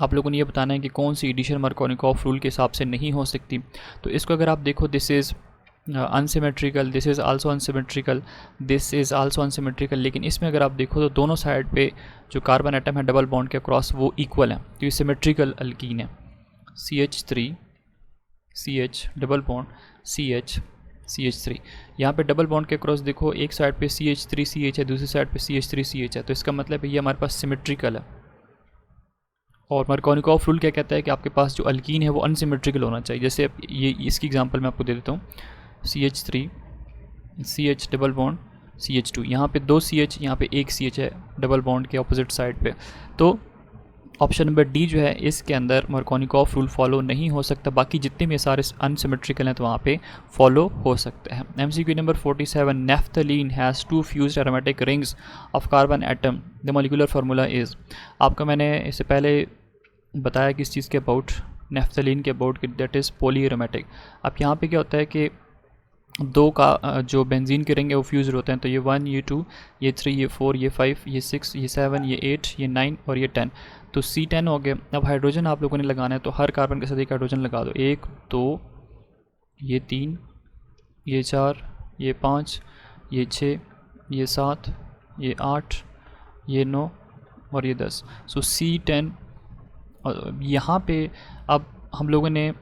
आप लोगों ने ये बताना है कि कौन सी एडिशन मार्कोनिकॉफ रूल के हिसाब से नहीं हो सकती। तो इसको अगर आप देखो, this is unsymmetrical, this is also unsymmetrical, this is also unsymmetrical, लेकिन इसमें अगर आप देखो तो दोनों साइड पे जो कार्बन एटम है डबल बॉन्ड के अक्रॉस वो इक्वल है, तो ये सिमेट्रिकल अल्कीन है। CH3 CH double bond CH3, यहाँ पे डबल बॉन्ड के अक्रॉस देखो, एक साइड पे CH3CH है, दूसरी साइड पे CH3CH है, तो इसका मतलब ये हमारे पास सिमेट्रिकल है। और मार्कोनिकॉफ रूल क्या कहता है कि आपके पास जो अल्कीन है वो अनसिमेट्रिकल होना चाहिए। जैसे ये इसकी एग्जांपल मैं आपको दे देता हूँ, CH3 CH double bond CH2, यहाँ पे 2 CH, यहाँ पे 1 CH है डबल बॉन्ड के ऑपोजिट साइड पे। तो ऑप्शन नंबर D जो है इसके अंदर मार्कोनिकॉफ रूल फॉलो नहीं हो सकता, बाकी जितने भी सारे अनसिमेट्रिकल हैं तो वहाँ पे फॉलो हो सकते हैं। MCQ number 47, naphthalene has 2 fused aromatic rings of carbon atom, the molecular formula is. आपका मैंने इससे पहले बताया किस चीज़ के अबाउट, नेफ्थलीन के about, that is poly aromatic. अब यहाँ पे क्या होता है कि 2 का जो बेंजीन के रिंग है वो फ्यूज होते हैं, तो ये 1, ये 2, ये 3, ये 4, ये 5, ये 6, ये 7, ये 8, ये 9 और ये 10, तो C10 हो गए। अब हाइड्रोजन आप लोगों ने लगाना है, तो हर कार्बन के साथ एक हाइड्रोजन लगा दो, 1, 2, ये 3, ये 4, ये 5, ये 6, ये 7, ये 8, ये 9 और ये 10, सो C10। यहाँ पे अब हम लोगों ने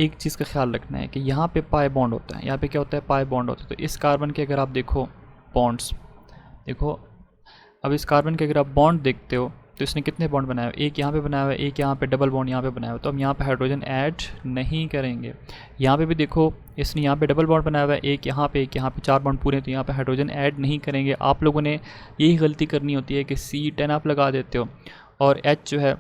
एक चीज़ का ख्याल रखना है कि यहाँ पे पाई बॉन्ड होता है, यहाँ पे क्या होता है, पाई बॉन्ड होता है। तो इस कार्बन के अगर आप देखो बॉन्ड्स, देखो अब इस कार्बन के अगर आप बॉन्ड देखते हो तो इसने कितने बॉन्ड बनाए हुए, एक यहाँ पे बनाया हुआ है, एक यहाँ पे डबल बॉन्ड यहाँ पे बनाया हुआ है, तो हम यहाँ पे हाइड्रोजन ऐड नहीं करेंगे। यहाँ पे भी देखो इसने यहाँ पे डबल बॉन्ड बनाया हुआ है, एक यहाँ पे 4 बॉन्ड पूरे, तो यहाँ पे हाइड्रोजन ऐड नहीं करेंगे। आप लोगों ने यही गलती करनी होती है कि C10 आप लगा देते हो और H जो है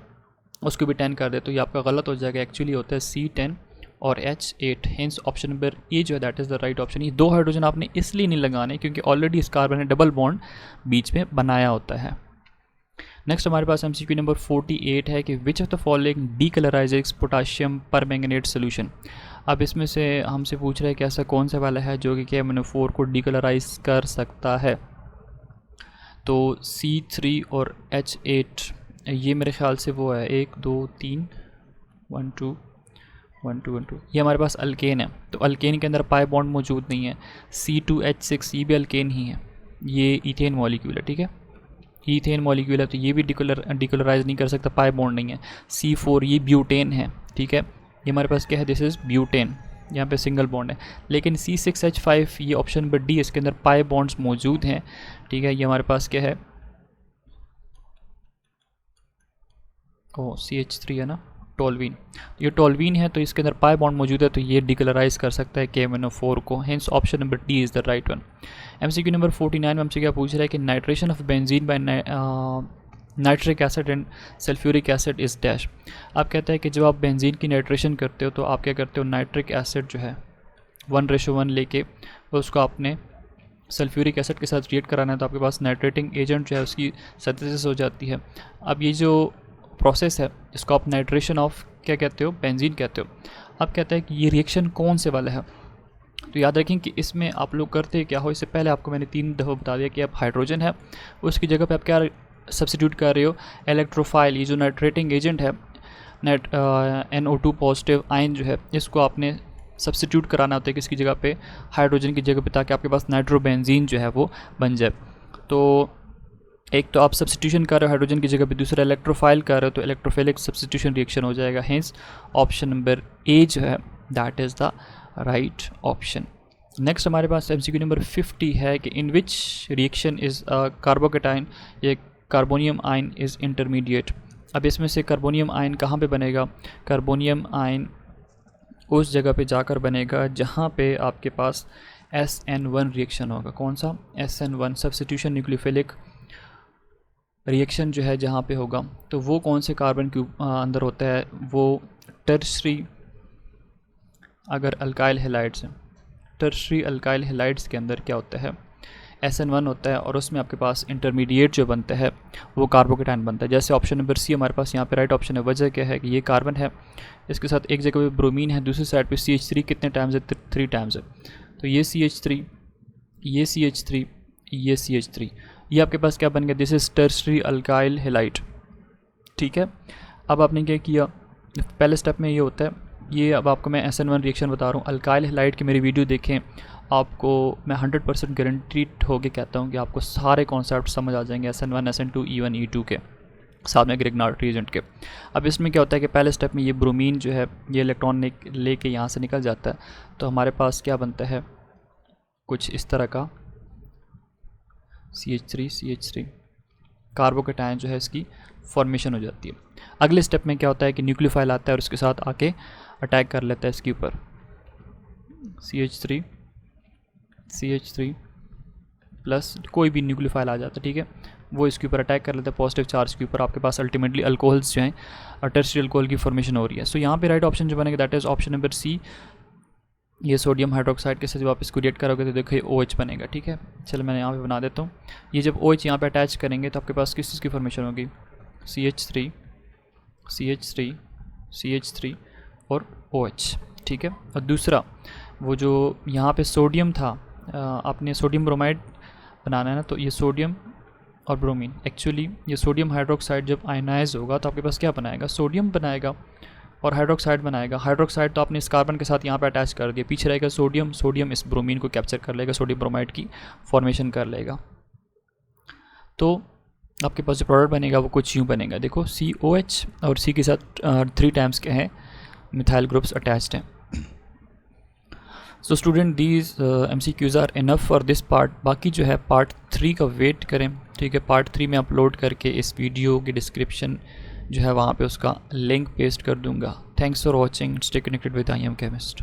उसको भी 10 कर देते हो, ये आपका गलत हो जाएगा। एक्चुअली होता है C10 और H8, hence option number A जो है that is the right option. ये 2 हाइड्रोजन आपने इसलिए नहीं लगाने क्योंकि ऑलरेडी इस कार्बन ने डबल बॉन्ड बीच में बनाया होता है। नेक्स्ट हमारे पास MCQ नंबर 48 है कि which of the following decolourises potassium permanganate solution. अब इसमें से हमसे पूछ रहा है कि ऐसा कौन सा वाला है जो कि KMnO4 को डीकलराइज कर सकता है। तो C3 और H8 ये मेरे ख्याल से वो है 1 2 3 1 2 1 2 1 2, ये हमारे पास अल्केन है। तो अल्केन के अंदर पाई बॉन्ड मौजूद नहीं है। C2H6 ये भी अल्केन ही है, ये इथेन मॉलिक्यूल है, ठीक है, ईथेन मॉलिक्यूल है, तो ये भी डिकलराइज नहीं कर सकता, पाई बॉन्ड नहीं है। C4 ये ब्यूटेन है, ठीक है, ये हमारे पास क्या है, दिस इज़ ब्यूटेन, यहाँ पे सिंगल बॉन्ड है। लेकिन C6H5 ये ऑप्शन नंबर डी, इसके अंदर पाई बॉन्ड्स मौजूद हैं, ठीक है, ये हमारे पास क्या है, CH3 है ना, टोल्वीन, ये टोल्वीन है, तो इसके अंदर पाई बॉन्ड मौजूद है, तो ये डिकलराइज कर सकता है KMnO4 को, hence option number D is the right one. MCQ number 49 में हमसे क्या पूछ रहा है कि nitration of benzene by nitric acid and sulphuric acid is dash. आप कहते हैं कि जब आप बेंजीन की नाइट्रेशन करते हो तो आप क्या करते हो, नाइट्रिक एसिड जो है 1:1 लेके उसको आपने सल्फ्यूरिक एसिड के साथ रिएक्ट कराना है, तो आपके पास नाइट्रेटिंग एजेंट जो है उसकी सिंथेसिस हो जाती है। अब ये जो प्रोसेस है इसको आप नाइट्रेशन ऑफ क्या कहते हो, बेंजीन कहते हो। अब कहता है कि ये रिएक्शन कौन से वाला है, तो याद रखें कि इसमें आप लोग करते क्या हो, इससे पहले आपको मैंने 3 दफ़ा बता दिया कि आप हाइड्रोजन है उसकी जगह पे आप क्या सब्स्टिट्यूट कर रहे हो, इलेक्ट्रोफाइल, ये जो नाइट्रेटिंग एजेंट है NO2 पॉजिटिव आयन जो है इसको आपने सब्स्टिट्यूट कराना होता है किसकी जगह पे, हाइड्रोजन की जगह पे, ताकि आपके पास नाइट्रोबेंजीन जो है वो बन जाए। तो एक तो आप सब्स्टिट्यूशन कर रहे हो हाइड्रोजन की जगह पे, दूसरा इलेक्ट्रोफाइल कर रहे हो तो इलेक्ट्रोफिलिक सब्स्टिट्यूशन रिएक्शन हो जाएगा, हेंस ऑप्शन नंबर ए जो है that is the right option. Next हमारे पास MCQ नंबर 50 है कि इन विच रिएक्शन इज़ कार्बोकेटाइन या कार्बोनियम आयन इज़ इंटरमीडिएट। अब इसमें से कार्बोनियम आयन कहाँ पे बनेगा, कार्बोनियम आयन उस जगह पे जाकर बनेगा जहाँ पे आपके पास SN1 रिएक्शन होगा। कौन सा, SN1 सब्स्टिट्यूशन न्यूक्लियोफिलिक रिएक्शन जो है जहाँ पे होगा, तो वो कौन से कार्बन के अंदर होता है, वो टर्शरी अगर अल्काइल हैलाइड्स हैं, टर्शरी अल्काइल हैलाइड्स के अंदर क्या होता है, SN1 होता है और उसमें आपके पास इंटरमीडिएट जो बनता है वो कार्बोकेटाइन बनता है। जैसे ऑप्शन नंबर सी हमारे पास यहाँ पे राइट ऑप्शन है। वजह क्या है कि ये कार्बन है, इसके साथ एक जगह पे ब्रोमीन है, दूसरी साइड पे CH3 कितने टाइम्स है, 3 टाइम्स है, तो ये CH3, ये CH3, ये CH3, ये आपके पास क्या बन गया, this is tertiary alkyl halide, ठीक है। अब आपने क्या किया, पहले स्टेप में ये होता है, ये अब आपको मैं SN1 रिएक्शन बता रहा हूँ, अल्काइल हैलाइड की मेरी वीडियो देखें, आपको मैं 100% गारंटीड होके कहता हूँ कि आपको सारे कॉन्सेप्ट समझ आ जाएंगे SN1, SN2, E1, E2 के साथ में ग्रिग्नार्ड रिएजेंट के। अब इसमें क्या होता है कि पहले स्टेप में ये ब्रोमीन जो है ये इलेक्ट्रॉन लेके यहाँ से निकल जाता है, तो हमारे पास क्या बनता है, कुछ इस तरह का CH3 कार्बोकेटाइन जो है इसकी फॉर्मेशन हो जाती है। अगले स्टेप में क्या होता है कि न्यूक्लियोफाइल आता है और उसके साथ आके अटैक कर लेता है इसके ऊपर, CH3 प्लस कोई भी न्यूक्लियोफाइल आ जाता है, ठीक है, वो इसके ऊपर अटैक कर लेता है पॉजिटिव चार्ज के ऊपर, आपके पास अल्टीमेटली अल्कोहल्स जो हैं टर्शियरी अल्कोहल की फॉर्मेशन हो रही है। सो यहाँ पे राइट ऑप्शन जो बनेगा that is option number C, ये सोडियम हाइड्रोक्साइड के साथ जब आप इसको रिएक्ट करोगे तो देखो ये OH बनेगा, ठीक है। चलो मैं यहाँ पे बना देता हूँ, ये जब OH यहाँ पे अटैच करेंगे तो आपके पास किस चीज़ की फॉर्मेशन होगी, CH3 और OH, ठीक है। और दूसरा वो जो यहाँ पे सोडियम था, आपने सोडियम ब्रोमाइड बनाना है ना, तो ये सोडियम और ब्रोमीन, एक्चुअली ये सोडियम हाइड्रोक्साइड जब आयनाइज होगा तो आपके पास क्या बनाएगा, सोडियम बनाएगा और हाइड्रोक्साइड बनाएगा। हाइड्रोक्साइड तो आपने इस कार्बन के साथ यहाँ पे अटैच कर दिया, पीछे रहेगा सोडियम, सोडियम इस ब्रोमीन को कैप्चर कर लेगा, सोडियम ब्रोमाइड की फॉर्मेशन कर लेगा, तो आपके पास जो प्रोडक्ट बनेगा वो कुछ यूँ बनेगा, देखो COH और C के साथ 3 टाइम्स के हैं मिथाइल ग्रुप्स अटैच्ड हैं। So student these MCQs are enough for this part. बाकी जो है पार्ट 3 का वेट करें, ठीक है, पार्ट 3 में अपलोड करके इस वीडियो की डिस्क्रिप्शन जो है वहाँ पे उसका लिंक पेस्ट कर दूँगा। Thanks for watching, stay connected with I am chemist.